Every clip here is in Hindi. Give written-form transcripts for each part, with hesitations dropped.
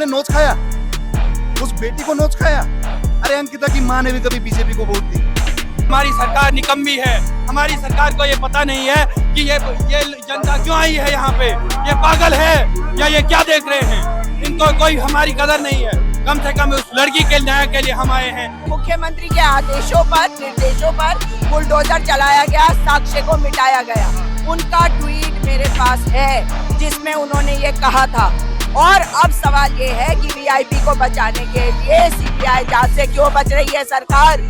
तुमने नोच खाया, उस बेटी को नोच खाया। अरे अंकिता की माँ ने भी कभी बीजेपी को वोट दी। हमारी सरकार निकम्मी है। हमारी सरकार को ये पता नहीं है कि ये जनता क्यों आई है यहाँ पे। ये पागल है या ये क्या देख रहे हैं? इनको कोई हमारी कदर नहीं है। कम से कम उस लड़की के न्याय के लिए हम आए हैं। मुख्यमंत्री के आदेशों पर, निर्देशों पर बुलडोजर चलाया गया, साक्ष्य को मिटाया गया। उनका ट्वीट मेरे पास है जिसमें उन्होंने ये कहा था। और अब सवाल ये है कि वीआईपी को बचाने के लिए सीबीआई जांच से क्यों बच रही है सरकार?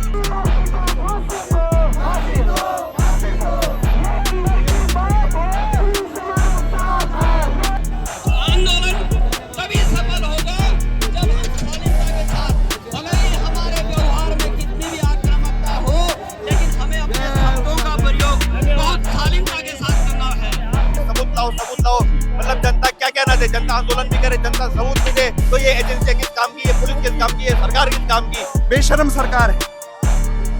सबूत लाओ, मतलब जनता क्या कहना दे, जनता आंदोलन भी करे, जनता सबूत भी दे। तो ये एजेंसी किस काम की है, पुलिस किस काम की है, सरकार किस काम की? बेशरम सरकार है,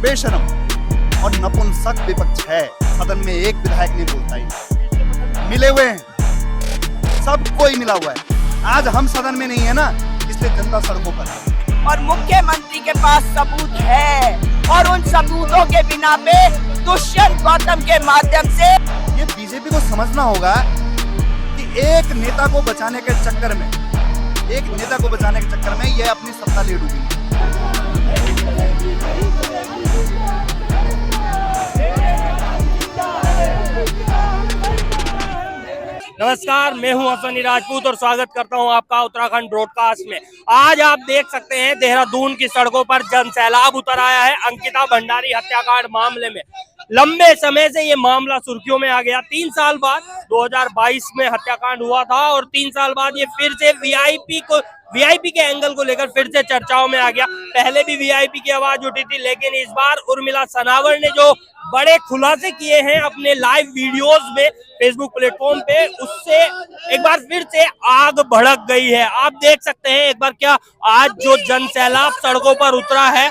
बेशरम और नपुंसक विपक्ष है। सदन में एक विधायक नहीं बोलता है, मिले हुए हैं, सब कोई मिला हुआ है। आज हम सदन में नहीं है ना, इसलिए जनता सड़कों पर है। और मुख्यमंत्री के पास सबूत है और उन सबूतों के बिना पे दुष्यंत गौतम के माध्यम से ये बीजेपी को समझना होगा कि एक नेता को बचाने के चक्कर में, ये अपनी सत्ता ले डूबी। नमस्कार, मैं हूं असनी राजपूत और स्वागत करता हूं आपका उत्तराखंड ब्रॉडकास्ट में। आज आप देख सकते हैं देहरादून की सड़कों पर जन सैलाब उतर आया है अंकिता भंडारी हत्याकांड मामले में। लंबे समय से ये मामला सुर्खियों में आ गया। 3 साल बाद 2022 में हत्याकांड हुआ था और 3 साल बाद ये फिर से वीआईपी के एंगल को लेकर फिर से चर्चाओं में आ गया। पहले भी वीआईपी की आवाज उठी थी, लेकिन इस बार उर्मिला सनावर ने जो बड़े खुलासे किए हैं अपने लाइव वीडियोस में फेसबुक प्लेटफॉर्म पे, उससे एक बार फिर से आग भड़क गई है। आप देख सकते हैं एक बार क्या आज जो जन सैलाब सड़कों पर उतरा है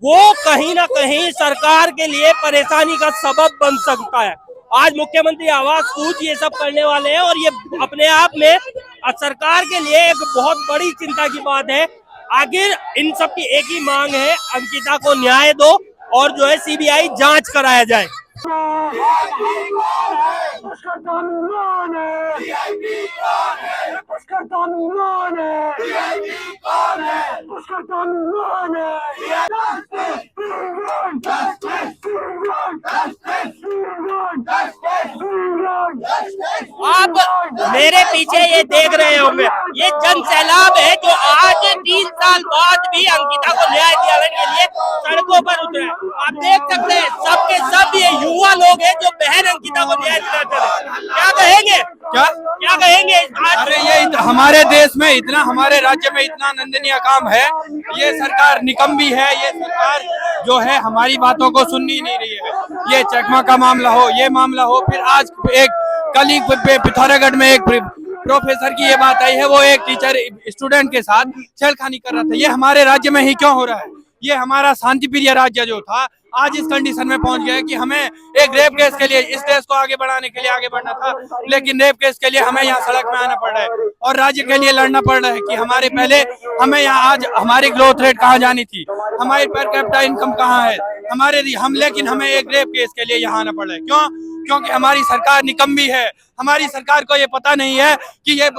वो कहीं ना कहीं सरकार के लिए परेशानी का सबब बन सकता है। आज मुख्यमंत्री आवास कूच ये सब करने वाले हैं और ये अपने आप में सरकार के लिए एक बहुत बड़ी चिंता की बात है। आखिर इन सब की एक ही मांग है, अंकिता को न्याय दो और जो है सीबीआई जांच कराया जाए। आप मेरे पीछे ये देख रहे होंगे, ये जन सैलाब है जो आज 3 साल बाद भी अंकिता को न्याय दिलाने के लिए सड़कों पर उतरे। आप देख सकते हैं सबके सब ये युवा लोग हैं जो बहन अंकिता को न्याय दिलाते हैं। क्या कहेंगे, क्या कहेंगे? अरे ये हमारे देश में इतना, हमारे राज्य में इतना निंदनीय काम है। ये सरकार निकम्मी है। ये सरकार जो है हमारी बातों को सुननी नहीं रही है। ये चकमा का मामला हो, ये मामला हो, फिर आज एक कल ही पिथौरागढ़ में एक प्रोफेसर की ये बात आई है, वो एक टीचर स्टूडेंट के साथ छेड़खानी कर रहा था। ये हमारे राज्य में ही क्यों हो रहा है? ये हमारा शांति प्रिय राज्य जो था आज इस कंडीशन में पहुंच गया है कि हमें एक रेप केस के लिए, इस देश को आगे बढ़ाने के लिए आगे बढ़ना था, लेकिन रेप केस के लिए हमें यहाँ सड़क में आना पड़ रहा है और राज्य के लिए लड़ना पड़ रहा है कि हमारे पहले हमें यहाँ आज हमारी ग्रोथ रेट कहाँ जानी थी, हमारी पर कैपिटा इनकम कहाँ है लेकिन हमें एक रेप केस के लिए यहाँ आना पड़ रहा है। क्यों? क्योंकि हमारी सरकार निकम्मी है। हमारी सरकार को ये पता नहीं है कि ये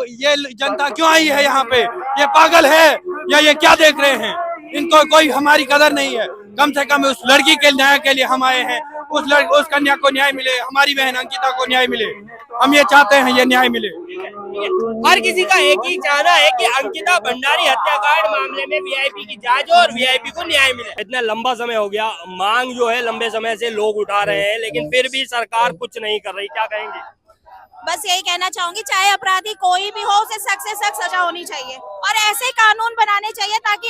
जनता क्यों आई है यहाँ पे। ये पागल है या ये क्या देख रहे हैं? इनको कोई हमारी कदर नहीं है। कम से कम उस लड़की के न्याय के लिए हम आए हैं। उस कन्या को न्याय मिले, हमारी बहन अंकिता को न्याय मिले। हम ये चाहते हैं ये न्याय मिले। हर किसी का एक ही चाहना है कि अंकिता भंडारी हत्याकांड मामले में वीआईपी की जांच हो और वीआईपी को न्याय मिले। इतना लंबा समय हो गया, मांग जो है लंबे समय से लोग उठा रहे हैं, लेकिन फिर भी सरकार कुछ नहीं कर रही। क्या कहेंगे? बस यही कहना चाहूंगी, चाहे अपराधी कोई भी हो, उसे सख्त से सख्त सजा होनी चाहिए और ऐसे कानून बनाने चाहिए ताकि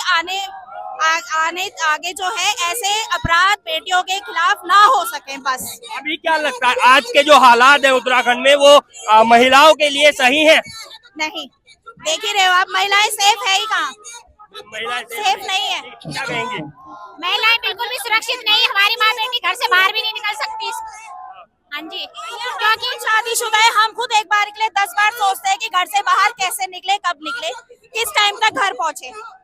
आगे जो है ऐसे अपराध बेटियों के खिलाफ ना हो सके। बस अभी क्या लगता है आज के जो हालात है उत्तराखंड में वो महिलाओं के लिए सही है? नहीं, देख ही रहे हो आप, महिलाएं सेफ है ही कहाँ? महिलाएं सेफ नहीं है। क्या कहेंगे? महिलाएं बिल्कुल भी सुरक्षित नहीं। हमारी माँ बेटी घर से बाहर भी नहीं निकल सकती। हाँ जी, क्योंकि शादीशुदा है। हम खुद एक बार के लिए 10 बार सोचते हैं कि घर से बाहर कैसे निकले, कब निकले, किस टाइम तक पहुंचे।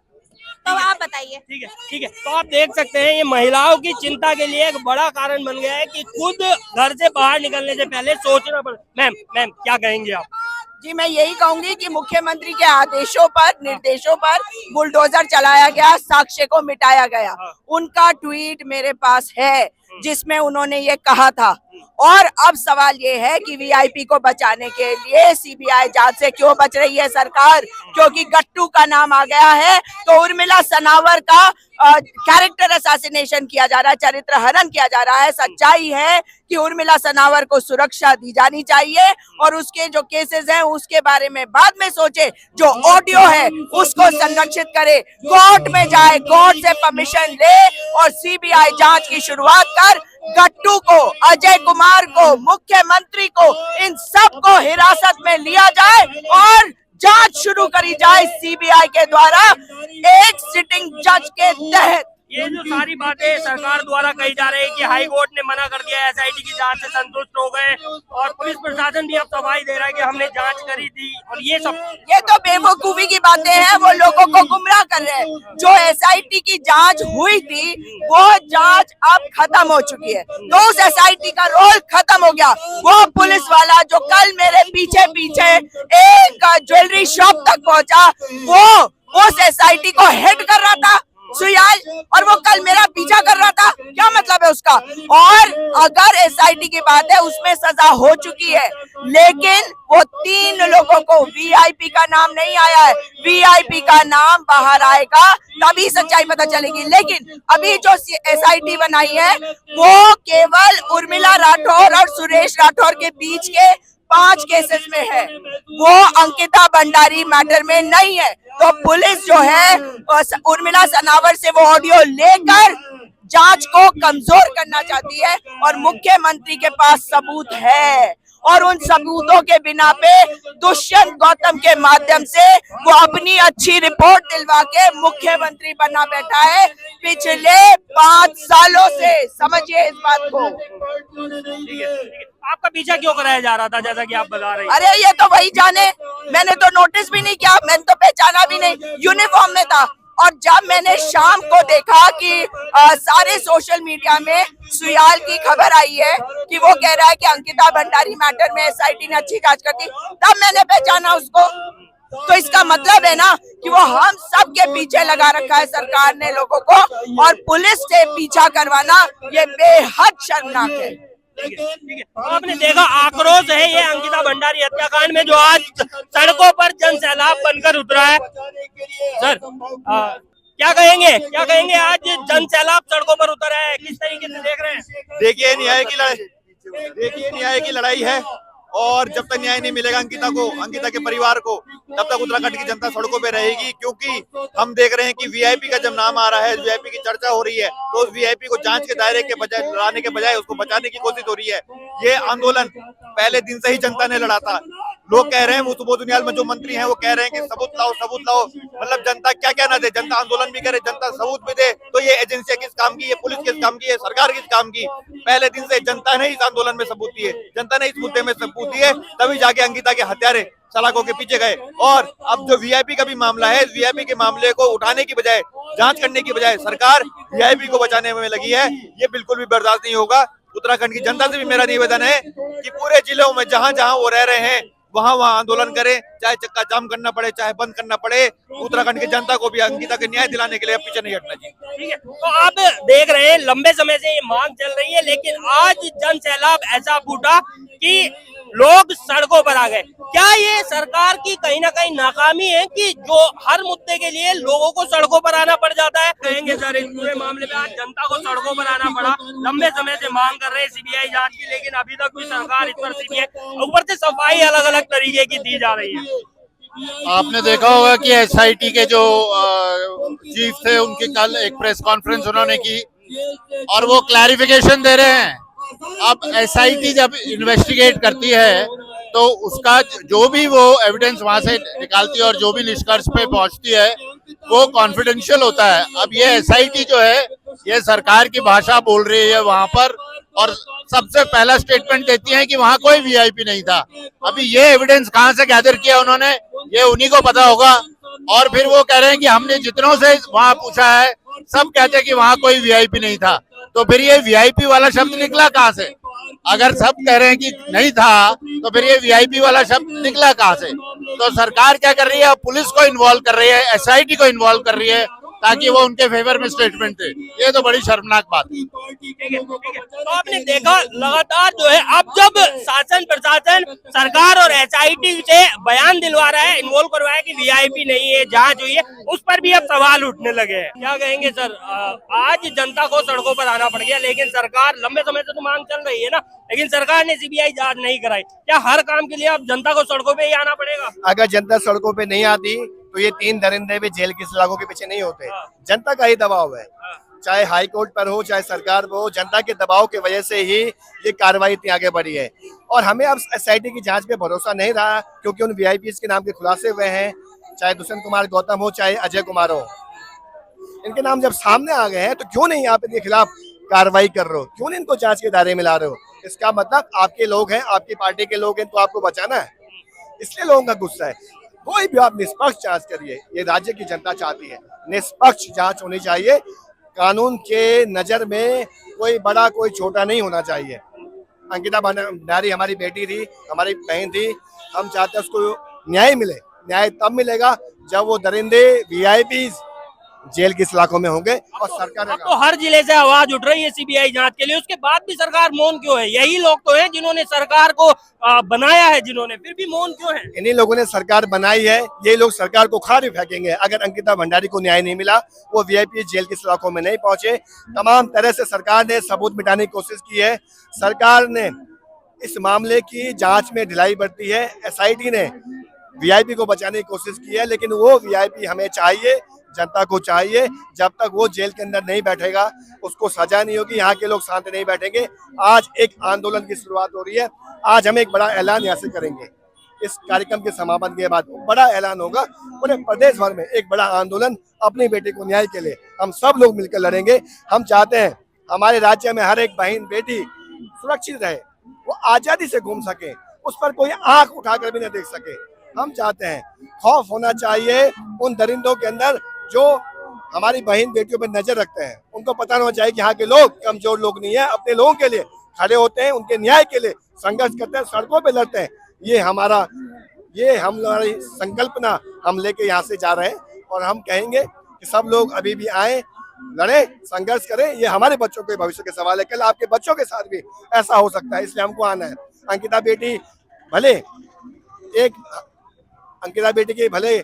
तो आप बताइए। ठीक है, ठीक है। तो आप देख सकते हैं ये महिलाओं की चिंता के लिए एक बड़ा कारण बन गया है कि खुद घर से बाहर निकलने से पहले सोचना पड़े। मैम क्या कहेंगे आप? जी, मैं यही कहूंगी कि मुख्यमंत्री के आदेशों पर, निर्देशों पर बुलडोजर चलाया गया, साक्ष्य को मिटाया गया। उनका ट्वीट मेरे पास है जिसमें उन्होंने ये कहा था। और अब सवाल ये है कि वीआईपी को बचाने के लिए सीबीआई जांच से क्यों बच रही है सरकार? क्योंकि गट्टू का नाम आ गया है तो उर्मिला सनावर का कैरेक्टर असैसिनेशन किया जा रहा है, चरित्र हनन किया जा रहा है। सच्चाई है कि उर्मिला सनावर को सुरक्षा दी जानी चाहिए और उसके जो केसेस हैं उसके बारे में बाद में सोचे। जो ऑडियो है उसको संरक्षित करे, कोर्ट में जाए, कोर्ट से परमिशन ले और सीबीआई जांच की शुरुआत कर। गट्टू को, अजय कुमार को, मुख्यमंत्री को, इन सब को हिरासत में लिया जाए और जांच शुरू करी जाए सीबीआई के द्वारा, एक सिटिंग जज के तहत। ये जो सारी बातें सरकार द्वारा कही जा रही है कि हाई कोर्ट ने मना कर दिया, एसआईटी की जांच से संतुष्ट हो गए और पुलिस प्रशासन भी अब सफाई दे रहा है कि हमने जांच करी थी, और ये तो बेवकूफी की बातें हैं, वो लोगों को गुमराह कर रहे हैं। जो एसआईटी की जांच हुई थी वो जांच अब खत्म हो चुकी है, तो उस एसआईटी का रोल खत्म हो गया। वो पुलिस वाला जो कल मेरे पीछे पीछे एक ज्वेलरी शॉप तक पहुंचा, वो उस एसआईटी को हेड कर रहा था सुयाल, और वो कल मेरा पीछा कर रहा था। क्या मतलब है उसका? और अगर एसआईटी की बात है उसमें सजा हो चुकी है, लेकिन वो 3 लोगों को वीआईपी का नाम नहीं आया है। वीआईपी का नाम बाहर आएगा तभी सच्चाई पता चलेगी। लेकिन अभी जो एसआईटी बनाई है वो केवल उर्मिला राठौर और सुरेश राठौर के बीच के 5 केसेस में है, वो अंकिता भंडारी मैटर में नहीं है। तो पुलिस जो है उर्मिला सनावर से वो ऑडियो लेकर जांच को कमजोर करना चाहती है और मुख्यमंत्री के पास सबूत है और उन सबूतों के बिना पे दुष्यंत गौतम के माध्यम से वो अपनी अच्छी रिपोर्ट दिलवा के मुख्यमंत्री बना बैठा है पिछले 5 सालों से। समझिए इस बात को। आपका पीछा क्यों कराया जा रहा था जैसा कि आप बता रहे हैं? अरे ये तो वही जाने, मैंने तो नोटिस भी नहीं किया, मैंने तो पहचाना भी नहीं, यूनिफॉर्म में था। और जब मैंने शाम को देखा कि सारे सोशल मीडिया में सुयाल की खबर आई है कि वो कह रहा है कि अंकिता भंडारी मैटर में एसआईटी ने अच्छी जांच कर दी, तब मैंने पहचाना उसको। तो इसका मतलब है ना कि वो हम सब के पीछे लगा रखा है सरकार ने लोगों को, और पुलिस से पीछा करवाना ये बेहद शर्मनाक है। ठीक है। तो आपने देखा आक्रोश है ये अंकिता भंडारी हत्याकांड में जो आज सड़कों पर जन सैलाब बनकर उतरा है। सर क्या कहेंगे आज जन सैलाब सड़कों पर उतरा है, किस तरीके से देख रहे हैं? देखिए न्याय की लड़ाई है और जब तक न्याय नहीं मिलेगा अंकिता के परिवार को, तब तक उत्तराखंड की जनता सड़कों पे रहेगी। क्योंकि हम देख रहे हैं कि वीआईपी का जब नाम आ रहा है, वीआईपी की चर्चा हो रही है, तो उस वीआईपी को जांच के दायरे के बजाय लाने के बजाय उसको बचाने की कोशिश हो रही है। ये आंदोलन पहले दिन से ही जनता ने लड़ा था। लोग कह रहे हैं, सुबोध उनियाल में जो मंत्री हैं वो कह रहे हैं कि सबूत लाओ। मतलब जनता क्या क्या ना दे, जनता आंदोलन भी करे, जनता सबूत भी दे, तो ये एजेंसियां किस काम की, ये पुलिस किस काम की, ये सरकार किस काम की? पहले दिन से जनता ने इस आंदोलन में सबूत दिए, जनता ने इस मुद्दे में सबूत दिए, तभी जाके अंकिता के हत्यारे सलाखों के पीछे गए। और अब जो वीआईपी का भी मामला है, वीआईपी के मामले को उठाने की बजाय, जांच करने की बजाय सरकार वीआईपी को बचाने में लगी है। ये बिल्कुल भी बर्दाश्त नहीं होगा। उत्तराखंड की जनता से भी मेरा निवेदन है कि पूरे जिलों में जहां जहां वो रह रहे हैं वहां आंदोलन करें, चाहे चक्का जाम करना पड़े, चाहे बंद करना पड़े। उत्तराखंड की जनता को भी अंकिता के न्याय दिलाने के लिए पीछे नहीं हटना जी। ठीक है। तो आप देख रहे हैं लंबे समय से ये मांग चल रही है, लेकिन आज जन सैलाब ऐसा फूटा कि लोग सड़कों पर आ गए। क्या ये सरकार की कहीं ना कहीं नाकामी है कि जो हर मुद्दे के लिए लोगों को सड़कों पर आना पड़ जाता है? कहेंगे सर इस पूरे मामले में आज जनता को सड़कों पर आना पड़ा, लंबे समय से मांग कर रहे हैं सीबीआई जांच की, लेकिन अभी तक कोई सरकार इस पर सीबीआई ऊपर से सफाई अलग अलग तरीके की दी जा रही है। आपने देखा होगा कि एसआईटी के जो चीफ थे उनकी कल एक प्रेस कॉन्फ्रेंस उन्होंने की और वो क्लैरिफिकेशन दे रहे हैं। अब एसआईटी जब इन्वेस्टिगेट करती है तो उसका जो भी वो एविडेंस वहां से निकालती है और जो भी निष्कर्ष पे पहुंचती है वो कॉन्फिडेंशियल होता है। अब ये एसआईटी जो है ये सरकार की भाषा बोल रही है वहां पर, और सबसे पहला स्टेटमेंट देती है कि वहां कोई वीआईपी नहीं था। अभी ये एविडेंस कहां से गैदर किया उन्होंने, ये उन्हीं को पता होगा। और फिर वो कह रहे हैं कि हमने जितनों से वहां पूछा है सब कहते हैं कि वहां कोई वीआईपी नहीं था। तो फिर ये वीआईपी वाला शब्द निकला कहाँ से? अगर सब कह रहे हैं कि नहीं था तो फिर ये वीआईपी वाला शब्द निकला कहाँ से? तो सरकार क्या कर रही है? पुलिस को इन्वॉल्व कर रही है, एसआईटी को इन्वॉल्व कर रही है ताकि वो उनके फेवर में स्टेटमेंट दे। ये तो बड़ी शर्मनाक बात है। ठीक है। तो आपने देखा लगातार जो है अब जब शासन प्रशासन सरकार और एसआईटी से बयान दिलवा रहा है, इन्वॉल्व करवाया है कि वीआईपी नहीं है, जांच हुई है, उस पर भी अब सवाल उठने लगे हैं। क्या कहेंगे सर? आज जनता को सड़कों पर आना पड़ गया, लेकिन सरकार लंबे समय से तो मांग चल रही है ना, लेकिन सरकार ने सीबीआई जांच नहीं कराई। क्या हर काम के लिए अब जनता को सड़कों पे ही आना पड़ेगा? अगर जनता सड़कों पे नहीं आती तो ये 3 दरिंदे भी जेल की सलाखों के पीछे नहीं होते। जनता का ही दबाव है, चाहे हाई कोर्ट पर हो चाहे सरकार पर हो, जनता के दबाव की वजह से ही ये कार्रवाई इतनी आगे बढ़ी है। और हमें अब एसआईटी की जांच पे भरोसा नहीं रहा, क्योंकि उन वीआईपीज के नाम के खुलासे हुए हैं, चाहे दुष्यंत कुमार गौतम हो चाहे अजय कुमार हो। इनके नाम जब सामने आ गए हैं तो क्यों नहीं आप इनके खिलाफ कार्रवाई कर रहे हो? क्यों नहीं इनको जांच के दायरे में ला रहे हो? इसका मतलब आपके लोग हैं, आपकी पार्टी के लोग हैं, तो आपको बचाना है, इसलिए लोगों का गुस्सा है। कोई भी आप निष्पक्ष जांच करिए, ये राज्य की जनता चाहती है, निष्पक्ष जांच होनी चाहिए। कानून के नजर में कोई बड़ा कोई छोटा नहीं होना चाहिए। अंकिता भंडारी हमारी बेटी थी, हमारी बहन थी, हम चाहते हैं उसको न्याय मिले। न्याय तब मिलेगा जब वो दरिंदे वीआईपी जेल की सलाखों में होंगे और सरकार। अब तो हर जिले से आवाज उठ रही है सीबीआई जांच के लिए, उसके बाद भी सरकार मौन क्यों है? यही लोग तो हैं जिन्होंने सरकार को बनाया है, जिन्होंने, फिर भी मौन क्यों है? इन्हीं लोगों ने सरकार बनाई है, ये लोग सरकार को खारिज फेंकेंगे अगर अंकिता भंडारी को न्याय नहीं मिला, वो वीआईपी जेल की सलाखों में नहीं पहुंचे। तमाम तरह से सरकार ने सबूत मिटाने की कोशिश की है, सरकार ने इस मामले की जांच में ढिलाई बरती है, एसआईटी ने वीआईपी को बचाने की कोशिश की है, लेकिन वो वीआईपी हमें चाहिए, जनता को चाहिए। जब तक वो जेल के अंदर नहीं बैठेगा उसको सजा नहीं होगी, यहाँ के लोग शांत नहीं बैठेंगे। आज एक आंदोलन की शुरुआत हो रही है, आज हम एक बड़ा ऐलान यहाँ से करेंगे। इस कार्यक्रम के समापन के बाद बड़ा ऐलान होगा, पूरे प्रदेश भर में एक बड़ा आंदोलन अपनी बेटी को न्याय के लिए हम सब लोग मिलकर लड़ेंगे। हम चाहते हैं हमारे राज्य में हर एक बहन बेटी सुरक्षित रहे, वो आजादी से घूम सके, उस पर कोई आंख उठाकर भी न देख सके। हम चाहते हैं खौफ होना चाहिए उन दरिंदों के अंदर जो हमारी बहन बेटियों पर नजर रखते हैं। उनको पता होना चाहिए कि यहाँ के लोग कमजोर लोग नहीं है, अपने लोगों के लिए खड़े होते हैं, उनके न्याय के लिए संघर्ष करते हैं, सड़कों पे लड़ते हैं। ये हमारी संकल्पना हम लेके यहाँ से जा रहे हैं और हम कहेंगे कि सब लोग अभी भी आए, लड़े, संघर्ष करें। ये हमारे बच्चों के भविष्य के सवाल है, कल आपके बच्चों के साथ भी ऐसा हो सकता है, इसलिए हमको आना है। अंकिता बेटी की भले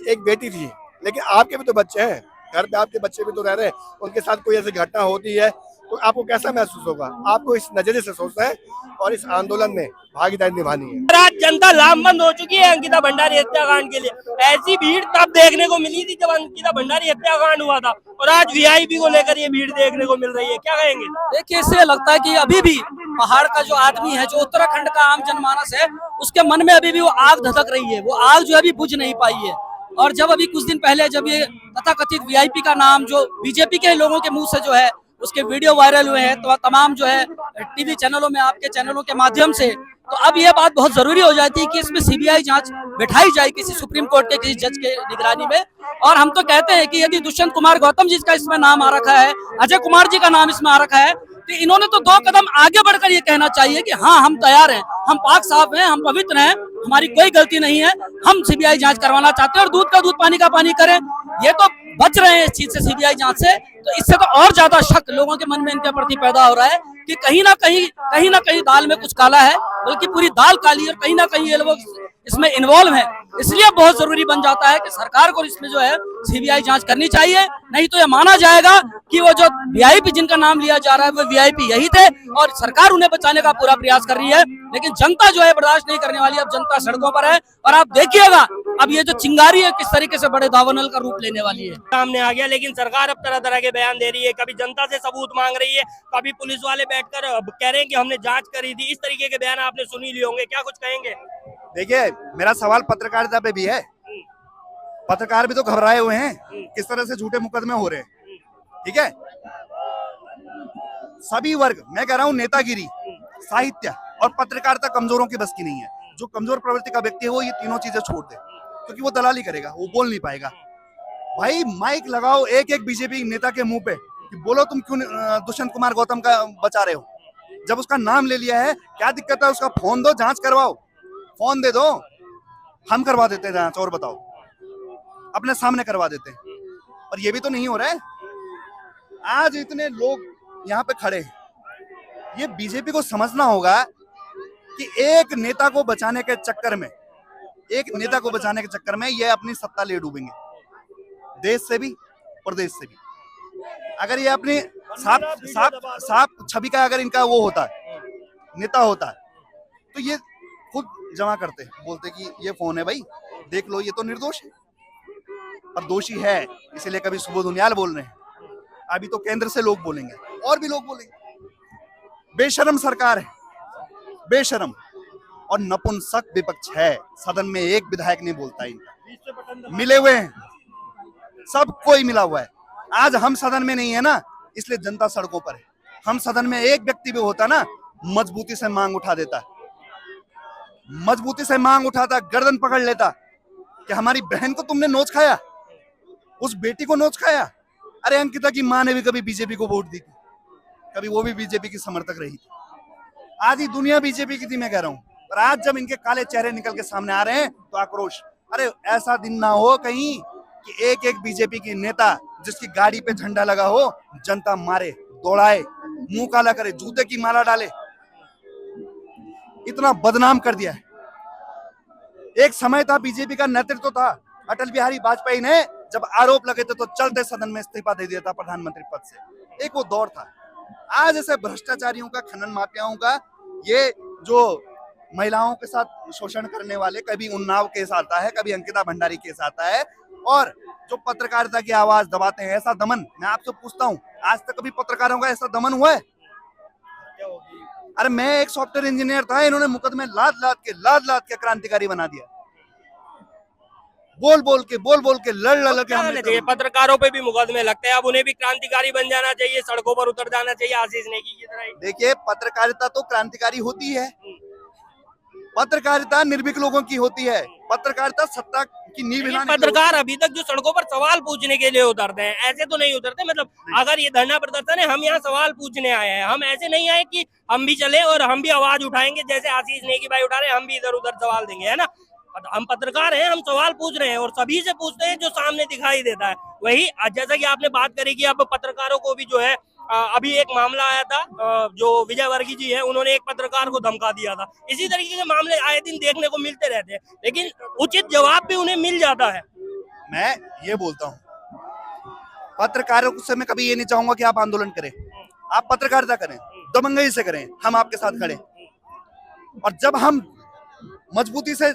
एक बेटी थी, लेकिन आपके भी तो बच्चे हैं, घर पे आपके बच्चे भी तो रह रहे हैं, उनके साथ कोई ऐसी घटना होती है तो आपको कैसा महसूस होगा? आपको इस नजरिए से सोचना है और इस आंदोलन में भागीदारी निभानी है। आज जनता लामबंद हो चुकी है अंकिता भंडारी हत्याकांड के लिए। ऐसी भीड़ तब देखने को मिली थी जब अंकिता भंडारी हत्याकांड हुआ था, और आज वीआईपी को लेकर ये भीड़ देखने को मिल रही है। क्या कहेंगे? देखिए, इससे लगता है कि अभी भी पहाड़ का जो आदमी है, जो उत्तराखंड का आम जनमानस है, उसके मन में अभी भी वो आग धधक रही है, वो आग जो है अभी बुझ नहीं पाई है। और जब अभी कुछ दिन पहले जब ये तथाकथित वीआईपी का नाम जो बीजेपी के लोगों के मुंह से जो है उसके वीडियो वायरल हुए हैं, तो तमाम जो है टीवी चैनलों में, आपके चैनलों के माध्यम से, तो अब ये बात बहुत जरूरी हो जाती है कि इसमें सीबीआई जांच बिठाई जाए किसी सुप्रीम कोर्ट के किसी जज के निगरानी में। और हम तो कहते हैं कि यदि दुष्यंत कुमार गौतम जी का इसमें नाम आ रखा है, अजय कुमार जी का नाम इसमें आ रखा है, तो इन्होंने तो 2 कदम आगे बढ़कर ये कहना चाहिए कि हाँ, हम तैयार हैं, हम पाक साफ हैं, हम पवित्र हैं, हमारी कोई गलती नहीं है, हम सीबीआई जांच करवाना चाहते हैं और दूध का दूध पानी का पानी करें। ये तो बच रहे हैं इस चीज से, सीबीआई जांच से, तो इससे तो और ज्यादा शक लोगों के मन में इनके प्रति पैदा हो रहा है कि कहीं ना कहीं दाल में कुछ काला है, बल्कि पूरी दाल काली है, कहीं ना कहीं ये लोग इसमें इन्वॉल्व है। इसलिए बहुत जरूरी बन जाता है कि सरकार को इसमें जो है सीबीआई जांच करनी चाहिए, नहीं तो ये माना जाएगा कि वो जो वीआईपी जिनका नाम लिया जा रहा है वो वीआईपी यही थे और सरकार उन्हें बचाने का पूरा प्रयास कर रही है, लेकिन जनता जो है बर्दाश्त नहीं करने वाली। अब जनता सड़कों पर है और आप देखिएगा अब ये जो चिंगारी है किस तरीके से बड़े दावानल का रूप लेने वाली है। सामने आ गया, लेकिन सरकार अब तरह तरह के बयान दे रही है, कभी जनता से सबूत मांग रही है, कभी पुलिस वाले बैठकर कह रहे हैं कि हमने जांच करी थी। इस तरीके के बयान आपने सुन ही लिए होंगे, क्या कुछ कहेंगे? देखिए, मेरा सवाल पत्रकारिता पे भी है, पत्रकार भी तो घबराए हुए हैं किस तरह से झूठे मुकदमे हो रहे हैं। ठीक है, सभी वर्ग, मैं कह रहा हूं नेतागिरी, साहित्य और पत्रकारिता कमजोरों की बस की नहीं है। जो कमजोर प्रवृत्ति का व्यक्ति है वो ये तीनों चीजें छोड़ दे। क्योंकि वो दलाली करेगा, वो बोल नहीं पाएगा। भाई माइक लगाओ एक एक बीजेपी नेता के मुंह पे कि बोलो तुम क्यों दुष्यंत कुमार गौतम का बचा रहे हो। जब उसका नाम ले लिया है, क्या दिक्कत है? उसका फोन दो, जांच करवाओ, फोन दे दो, हम करवा देते हैं जांच। और बताओ, अपने सामने करवा देते हैं। और ये भी तो नहीं हो रहा है। आज इतने लोग यहाँ पे खड़े हैं, ये बीजेपी को समझना होगा कि एक नेता को बचाने के चक्कर में ये अपनी सत्ता ले डूबेंगे, देश से भी प्रदेश से भी। अगर ये अपनी साफ छवि का अगर इनका वो होता है, नेता होता है, तो ये खुद जमा करते, बोलते कि ये फोन है भाई, देख लो, ये तो निर्दोष है। और दोषी है, इसीलिए कभी सुबोध उनियाल बोल रहे हैं, अभी तो केंद्र से लोग बोलेंगे और भी लोग बोलेंगे। बेशरम सरकार है, बेशरम और नपुंसक विपक्ष है। सदन में एक विधायक नहीं बोलता इनका, मिले हुए हैं, सब कोई मिला हुआ है। आज हम सदन में नहीं है ना, इसलिए जनता सड़कों पर है। हम सदन में एक व्यक्ति भी होता ना, मजबूती से मांग उठा देता, मजबूती से मांग उठाता, गर्दन पकड़ लेता कि हमारी बहन को तुमने नोच खाया, उस बेटी को नोच खाया। अरे अंकिता की मां ने भी कभी बीजेपी को वोट दी थी, कभी वो भी बीजेपी की समर्थक रही थी। आधी दुनिया बीजेपी की थी, मैं कह रहा हूं। और आज जब इनके काले चेहरे निकल के सामने आ रहे हैं तो आक्रोश। अरे ऐसा दिन ना हो कहीं कि एक एक बीजेपी की नेता जिसकी गाड़ी पे झंडा लगा हो, जनता मारे, दौड़ाए, मुंह काला करे, जूते की माला डाले। इतना बदनाम कर दिया है। एक समय था, बीजेपी का नेतृत्व था, अटल बिहारी वाजपेयी ने जब आरोप लगे थे तो चलते सदन में इस्तीफा दे दिया था प्रधानमंत्री पद से। एक वो दौर था। आज ऐसे भ्रष्टाचारियों का, खनन माफियाओं का, ये जो महिलाओं के साथ शोषण करने वाले, कभी उन्नाव केस आता है, कभी अंकिता भंडारी केस आता है, और जो पत्रकारिता की आवाज दबाते हैं, ऐसा दमन, मैं आपसे पूछता हूं, आज तक कभी पत्रकारों का ऐसा दमन हुआ है? अरे मैं एक सॉफ्टवेयर इंजीनियर था, इन्होंने मुकदमे लाद लाद के क्रांतिकारी बना दिया। बोल बोल के लड़ के पत्रकारों पे भी मुकदमे लगते हैं, अब उन्हें भी क्रांतिकारी बन जाना चाहिए, सड़कों पर उतर जाना चाहिए आशीष नेगी की तरह। देखिए, पत्रकारिता तो क्रांतिकारी होती है, पत्रकारिता निर्भीक लोगों की होती है, पत्रकारिता सत्ता की नींव हिलाने। पत्रकार अभी तक जो सड़कों पर सवाल पूछने के लिए उतरते हैं, ऐसे तो नहीं उतरते। मतलब अगर ये धरना प्रदर्शन है, हम यहाँ सवाल पूछने आए हैं, हम ऐसे नहीं आए कि हम भी चले और हम भी आवाज उठाएंगे, जैसे आशीष नेगी भाई उठा रहे हैं, हम भी इधर उधर सवाल देंगे, है ना। हम पत्रकार हैं, हम सवाल पूछ रहे हैं और सभी से पूछते हैं जो सामने दिखाई देता है। वही जैसा कि आपने बात करी कि अब पत्रकारों को भी जो है, अभी एक मामला आया था, जो विजय वर्गीय जी है, उन्होंने एक पत्रकार को धमका दिया था। इसी तरीके के मामले आए दिन देखने को मिलते रहते हैं, लेकिन उचित जवाब भी उन्हें मिल जाता है। मैं ये बोलता हूँ, पत्रकारों से मैं कभी ये नहीं चाहूंगा कि आप आंदोलन करें, आप पत्रकारिता करें, दबंगई से करें, हम आपके साथ खड़े। और जब हम मजबूती से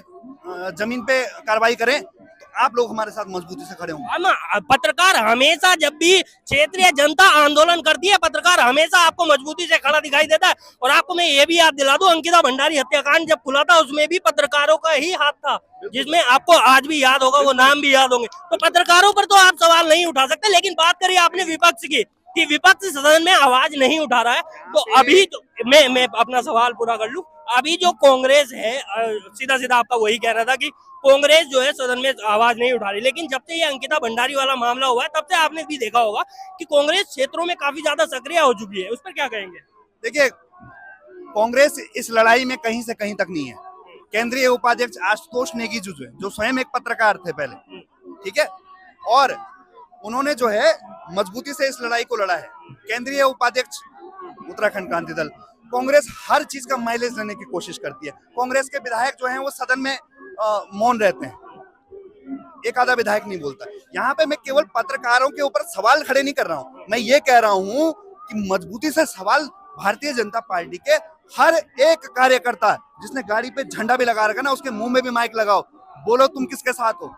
जमीन पे कार्रवाई करें तो आप लोग हमारे साथ मजबूती से खड़े होंगे। पत्रकार हमेशा, जब भी क्षेत्रीय जनता आंदोलन करती है, पत्रकार हमेशा आपको मजबूती से खड़ा दिखाई देता है। और आपको मैं ये भी याद दिला दूं, अंकिता भंडारी हत्याकांड जब खुला था, उसमें भी पत्रकारों का ही हाथ था, जिसमें आपको आज भी याद होगा, वो नाम भी याद होंगे। तो पत्रकारों पर तो आप सवाल नहीं उठा सकते। लेकिन बात करिए आपने विपक्ष की, कि विपक्ष सदन में आवाज नहीं उठा रहा है, तो अभी तो मैं अपना सवाल पूरा कर लूं। अभी जो कांग्रेस है, सीधा आपका वही कह रहा था कि कांग्रेस जो है सदन में आवाज नहीं उठा रही, लेकिन जब से ये अंकिता भंडारी वाला मामला हुआ है, तब से आपने भी देखा होगा कि कांग्रेस क्षेत्रों में काफी ज्यादा सक्रिय हो चुकी है। उस पर क्या कहेंगे? देखिए, कांग्रेस इस लड़ाई में कहीं से कहीं तक नहीं है। केंद्रीय उपाध्यक्ष आशुतोष नेगी जो स्वयं एक पत्रकार थे पहले, ठीक है, और उन्होंने जो है मजबूती से इस लड़ाई को लड़ा है। केंद्रीय उपाध्यक्ष उत्तराखंड क्रांति दल, कांग्रेस हर चीज का माइलेज लेने की कोशिश करती है। कांग्रेस के विधायक जो हैं वो सदन में मौन रहते हैं, एक आधा विधायक नहीं बोलता। यहाँ पे मैं केवल पत्रकारों के ऊपर सवाल खड़े नहीं कर रहा हूँ, मैं ये कह रहा हूँ कि मजबूती से सवाल भारतीय जनता पार्टी के हर एक कार्यकर्ता, जिसने गाड़ी पे झंडा भी लगा रखा ना, उसके मुंह में भी माइक लगाओ, बोलो तुम किसके साथ हो,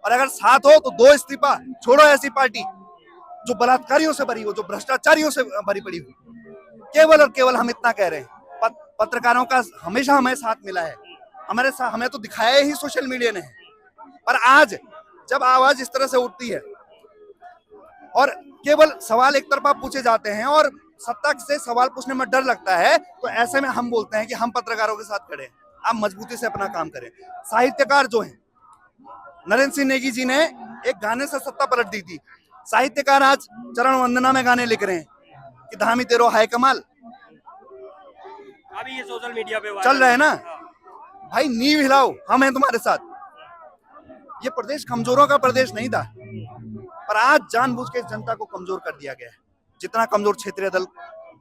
और अगर साथ हो तो 2 इस्तीफा, छोड़ो ऐसी पार्टी जो बलात्कारियों से भरी हो, जो भ्रष्टाचारियों से भरी पड़ी हो। केवल और केवल हम इतना कह रहे हैं, पत्रकारों का हमेशा हमें साथ मिला है, हमारे साथ हमें तो दिखाया ही सोशल मीडिया ने। पर आज जब आवाज इस तरह से उठती है और केवल सवाल एक तरफा पूछे जाते हैं और सत्ता से सवाल पूछने में डर लगता है, तो ऐसे में हम बोलते हैं कि हम पत्रकारों के साथ खड़े हैं, आप मजबूती से अपना काम करें। साहित्यकार जो हैं नरेंद्र सिंह नेगी जी ने एक गाने से सत्ता पलट दी थी। साहित्यकार आज चरण वंदना में गाने लिख रहे हैं कि धामी तेरो हाय कमाल। अभी ये सोशल मीडिया पे चल रहा है ना भाई, नींव हिलाओ, हम हैं तुम्हारे साथ। ये प्रदेश कमजोरों का प्रदेश नहीं था, पर आज जानबूझ के जनता को कमजोर कर दिया गया है। जितना कमजोर क्षेत्रीय दल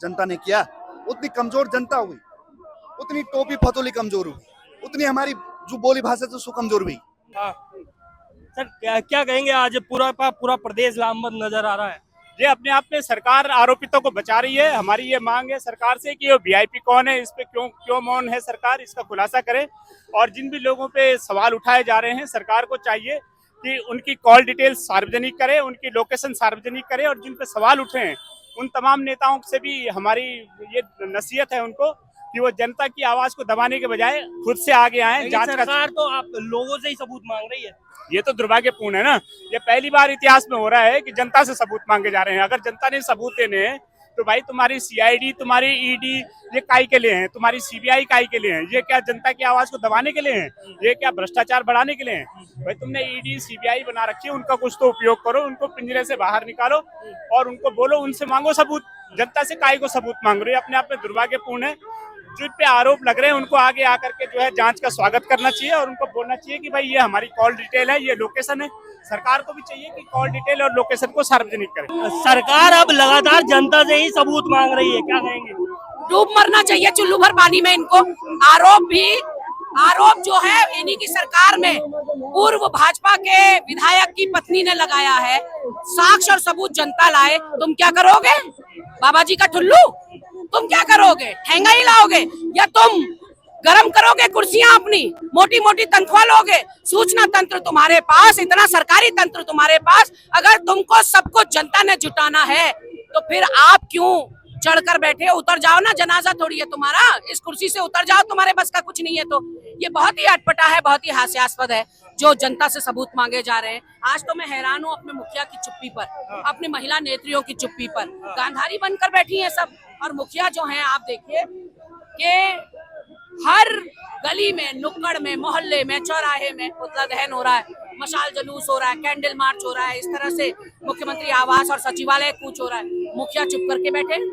जनता ने किया, उतनी कमजोर जनता हुई, उतनी टोपी फतोली कमजोर हुई, उतनी हमारी जो बोली भाषा से कमजोर हुई। सर क्या कहेंगे, आज पूरा प्रदेश लामबंद नजर आ रहा है। ये अपने आप में सरकार आरोपितों को बचा रही है। हमारी ये मांग है सरकार से कि वो वीआईपी कौन है, इस पे क्यों मौन है सरकार, इसका खुलासा करे। और जिन भी लोगों पे सवाल उठाए जा रहे हैं, सरकार को चाहिए कि उनकी कॉल डिटेल्स सार्वजनिक करे, उनकी लोकेशन सार्वजनिक करे, और जिन पे सवाल उठे हैं उन तमाम नेताओं से भी हमारी ये नसीहत है उनको कि वो जनता की आवाज को दबाने के बजाय खुद से आगे आए। जांच सरकार तो आप लोगों से ही सबूत मांग रही है। ये तो दुर्भाग्यपूर्ण है ना। ये पहली बार इतिहास में हो रहा है कि जनता से सबूत मांगे जा रहे हैं। अगर जनता ने सबूत देने हैं तो भाई तुम्हारी सीआईडी, तुम्हारी ईडी ये काई के लिए हैं, तुम्हारी सीबीआई काई के लिए हैं? ये क्या जनता की आवाज को दबाने के लिए हैं? ये क्या भ्रष्टाचार बढ़ाने के लिए हैं? भाई तुमने ईडी सीबीआई बना रखी है, उनका कुछ तो उपयोग करो, उनको पिंजरे से बाहर निकालो और उनको बोलो, उनसे मांगो सबूत। जनता से काई को सबूत मांग रही है, अपने आप में दुर्भाग्यपूर्ण है। जिन पे आरोप लग रहे हैं उनको आगे आकर के जो है जांच का स्वागत करना चाहिए और उनको बोलना चाहिए कि भाई ये हमारी कॉल डिटेल है, ये लोकेशन है। सरकार को भी चाहिए कि कॉल डिटेल और लोकेशन को सार्वजनिक करे। सरकार अब लगातार जनता से ही सबूत मांग रही है, क्या कहेंगे? डूब मरना चाहिए चुल्लू भर पानी में इनको। आरोप जो है इन्हीं की सरकार में पूर्व भाजपा के विधायक की पत्नी ने लगाया है। साक्ष्य और सबूत जनता लाए, तुम क्या करोगे? बाबा जी का ठुल्लू तुम क्या करोगे? ठेंगा ही लाओगे या तुम गरम करोगे कुर्सियां अपनी, मोटी मोटी तनख्वाह लोगे? सूचना तंत्र तुम्हारे पास, इतना सरकारी तंत्र तुम्हारे पास, अगर तुमको सबको जनता ने जुटाना है तो फिर आप क्यों चढ़कर बैठे? उतर जाओ ना, जनाजा थोड़ी है तुम्हारा, इस कुर्सी से उतर जाओ, तुम्हारे बस का कुछ नहीं है। तो ये बहुत ही अटपटा है, बहुत ही हास्यास्पद है जो जनता से सबूत मांगे जा रहे हैं। आज तो मैं हैरान हूँ अपने मुखिया की चुप्पी पर, अपनी महिला नेत्रियों की चुप्पी पर। गांधारी बनकर बैठी है सब, और मुखिया जो है आप देखिए कि हर गली में, नुक्कड़ में, मोहल्ले में, चौराहे में पुतला दहन हो रहा है, मशाल जुलूस हो रहा है, कैंडल मार्च हो रहा है, इस तरह से मुख्यमंत्री आवास और सचिवालय कूच हो रहा है। मुखिया चुप करके बैठे।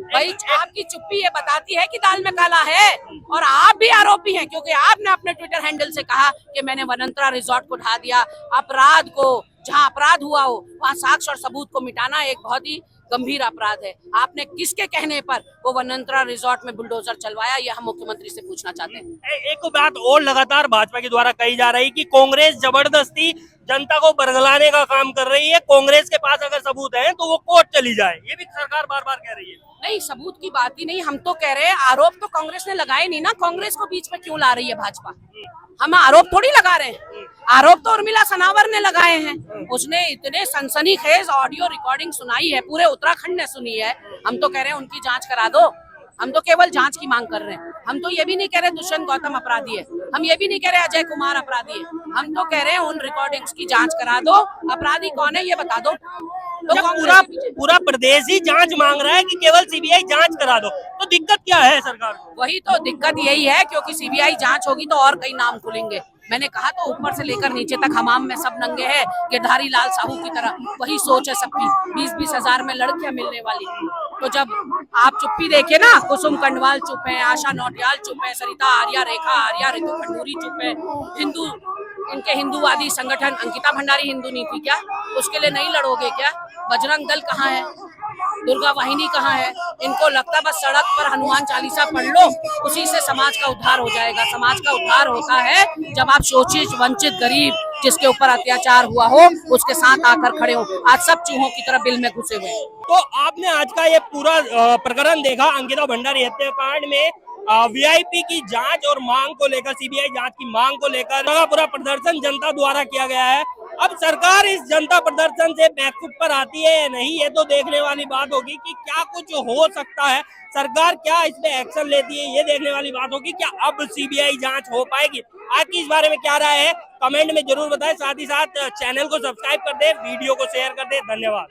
भाई आपकी चुप्पी ये बताती है कि दाल में काला है, और आप भी आरोपी हैं क्योंकि आपने अपने ट्विटर हैंडल से कहा कि मैंने वनंतरा रिजॉर्ट को ढा दिया। अपराध को, जहां अपराध हुआ हो वहां साक्ष्य और सबूत को मिटाना एक बहुत ही गंभीर अपराध है। आपने किसके कहने पर वो वनंतरा रिजॉर्ट में बुलडोजर चलवाया, ये हम मुख्यमंत्री से पूछना चाहते हैं। एक बात और लगातार भाजपा के द्वारा कही जा रही कि कांग्रेस जबरदस्ती जनता को बरगलाने का काम कर रही है। कांग्रेस के पास अगर सबूत है तो वो कोर्ट चली जाए, ये भी सरकार बार बार कह रही है। नहीं, सबूत की बात ही नहीं, हम तो कह रहे हैं आरोप तो कांग्रेस ने लगाए नहीं ना, कांग्रेस को बीच में क्यों ला रही है भाजपा? हम आरोप थोड़ी लगा रहे हैं, आरोप तो उर्मिला सनावर ने लगाए हैं। उसने इतने सनसनीखेज ऑडियो रिकॉर्डिंग सुनाई है, पूरे उत्तराखंड ने सुनी है। हम तो कह रहे हैं उनकी जांच करा दो, हम तो केवल जांच की मांग कर रहे हैं। हम तो ये भी नहीं कह रहे दुष्यंत गौतम अपराधी है, हम ये भी नहीं कह रहे अजय कुमार अपराधी है, हम तो कह रहे हैं उन रिकॉर्डिंग्स की जांच करा दो, अपराधी कौन है ये बता दो। तो पूरा प्रदेश ही जांच मांग रहा है कि केवल सीबीआई जांच करा दो, तो दिक्कत क्या है सरकार को? वही तो दिक्कत यही है, क्योंकि सीबीआई जांच होगी तो और कई नाम खुलेंगे। मैंने कहा तो ऊपर से लेकर नीचे तक हमाम में सब नंगे हैं, गिरधारी लाल साहू की तरह। वही सोच है सबकी, 20-20 हजार में लड़कियां मिलने वाली। तो जब आप चुप्पी देखे ना, कुसुम कंडवाल चुप है, आशा नौटियाल चुप है, सरिता आर्या, रेखा आर्या, ऋतु खंडूरी चुप है, हिंदू, इनके हिंदूवादी संगठन, अंकिता भंडारी हिंदू नहीं थी क्या? उसके लिए नहीं लड़ोगे क्या? बजरंग दल कहाँ है? दुर्गा वाहिनी कहाँ है? इनको लगता बस सड़क पर हनुमान चालीसा पढ़ लो, उसी से समाज का उद्धार हो जाएगा। समाज का उद्धार होता है जब आप शोषित, वंचित, गरीब, जिसके ऊपर अत्याचार हुआ हो, उसके साथ आकर खड़े हो। आज सब चूहों की तरह बिल में घुसे हुए। तो आपने आज का ये पूरा प्रकरण देखा, अंकिता भंडारी हत्याकांड में वीआईपी की जांच और मांग को लेकर, सीबीआई जांच की मांग को लेकर पूरा प्रदर्शन जनता द्वारा किया गया है। अब सरकार इस जनता प्रदर्शन से बैकफुट पर आती है या नहीं, ये तो देखने वाली बात होगी कि क्या कुछ हो सकता है। सरकार क्या इस पे एक्शन लेती है, ये देखने वाली बात होगी। क्या अब सीबीआई जांच हो पाएगी? आपकी इस बारे में क्या राय है, कमेंट में जरूर बताएं। साथ ही साथ चैनल को सब्सक्राइब कर दे, वीडियो को शेयर कर दे। धन्यवाद।